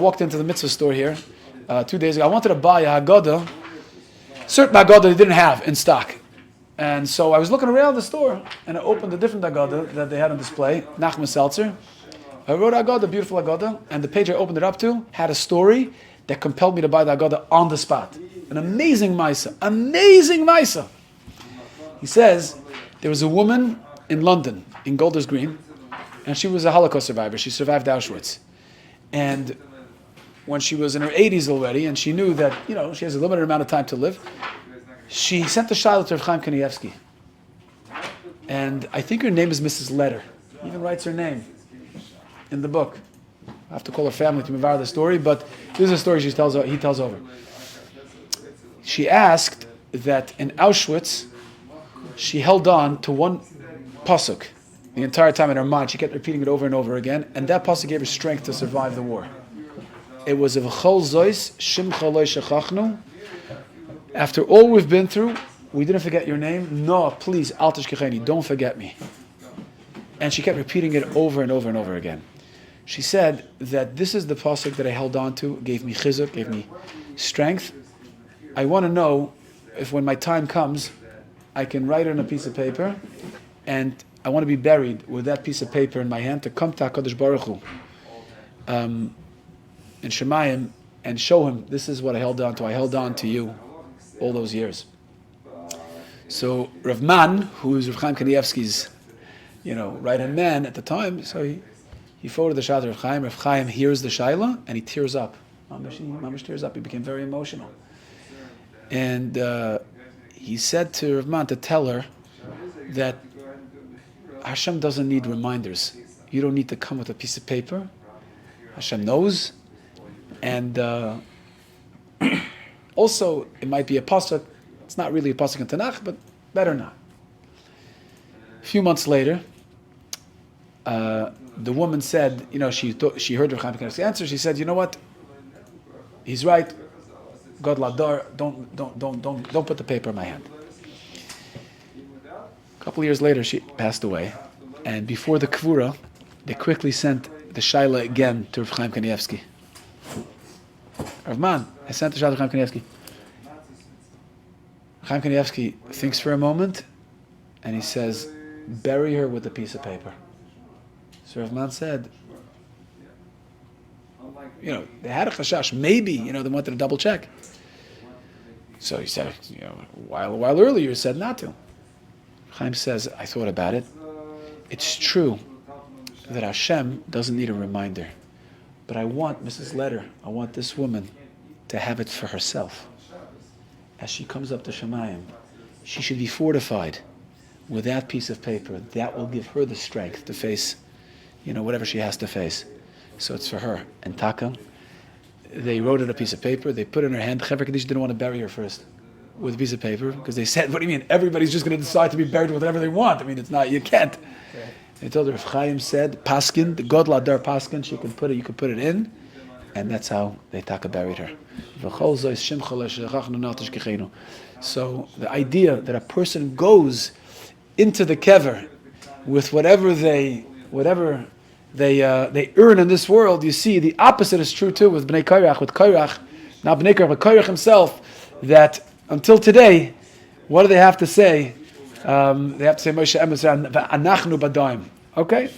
I walked into the mitzvah store here 2 days ago. I wanted to buy a Haggadah, certain Haggadah they didn't have in stock. And so I was looking around the store, and I opened a different Haggadah that they had on display, Nachman Seltzer. I wrote Haggadah, beautiful Haggadah, and the page I opened it up to had a story that compelled me to buy the Haggadah on the spot. An amazing Maisa. He says, there was a woman in London, in Golders Green, and she was a Holocaust survivor. She survived Auschwitz. And when she was in her 80s already, and she knew that, she has a limited amount of time to live, she sent a shayla to Rav Chaim Kanievsky. And I think her name is Mrs. Letter. He even writes her name in the book. I have to call her family to mevar the story, but this is a story he tells over. She asked that in Auschwitz, she held on to one pasuk the entire time in her mind. She kept repeating it over and over again, and that pasuk gave her strength to survive the war. It was of V'chol Zois Shimcha Lo Shechachnu. After all we've been through, we didn't forget your name. No, please, Al Tishkecheni, don't forget me. And she kept repeating it over and over and over again. She said that this is the pasuk that I held on to, gave me chizuk, gave me strength. I want to know if when my time comes, I can write it on a piece of paper, and I want to be buried with that piece of paper in my hand to come to HaKadosh Baruch Hu in Shemayim and show him, this is what I held on to. I held on to you all those years. So Rav Man, who was Rav Chaim Kanievsky's, right-hand man at the time, so he forwarded the shayla to Rav Chaim. Rav Chaim hears the shayla and he tears up. Mamash tears up. He became very emotional. And he said to Rav Man to tell her that Hashem doesn't need reminders. You don't need to come with a piece of paper. Hashem knows. And also, it might be a pasuk. It's not really a pasuk in Tanakh, but better not. A few months later, the woman said, she heard Rav Chaim Kanievsky's answer. She said, you know what? He's right. God ladar, don't put the paper in my hand. A couple of years later, she passed away, and before the kvura, they quickly sent the shayla again to Rav Chaim Kanievsky. Rav Man, I sent the shayla to Rav Chaim Kanievsky. Chaim Kanievsky thinks for a moment, and he says, bury her with a piece of paper. So Rav Man said, they had a chashash. Maybe, they wanted to double check. So he said, a while earlier you said not to. Chaim says, I thought about it. It's true that Hashem doesn't need a reminder. But I want Mrs. Letter, I want this woman to have it for herself. As she comes up to Shemayim, she should be fortified with that piece of paper. That will give her the strength to face, whatever she has to face. So it's for her. And Taka, they wrote it on a piece of paper, they put it in her hand. Chaver Kaddish didn't want to bury her first with a piece of paper, because they said, what do you mean? Everybody's just going to decide to be buried with whatever they want. It's not, you can't. Okay. They told her, if Chaim said, Paskin, the God Ladar Paskin, you can put it in, and that's how they Taka buried her. So the idea that a person goes into the kever with whatever they earn in this world, you see the opposite is true too with Bnei Korach, with Korach. Now Bnei Korach, with Korach himself, that until today, what do they have to say? They have to say Moshe Emes Anachnu Badaim. Okay?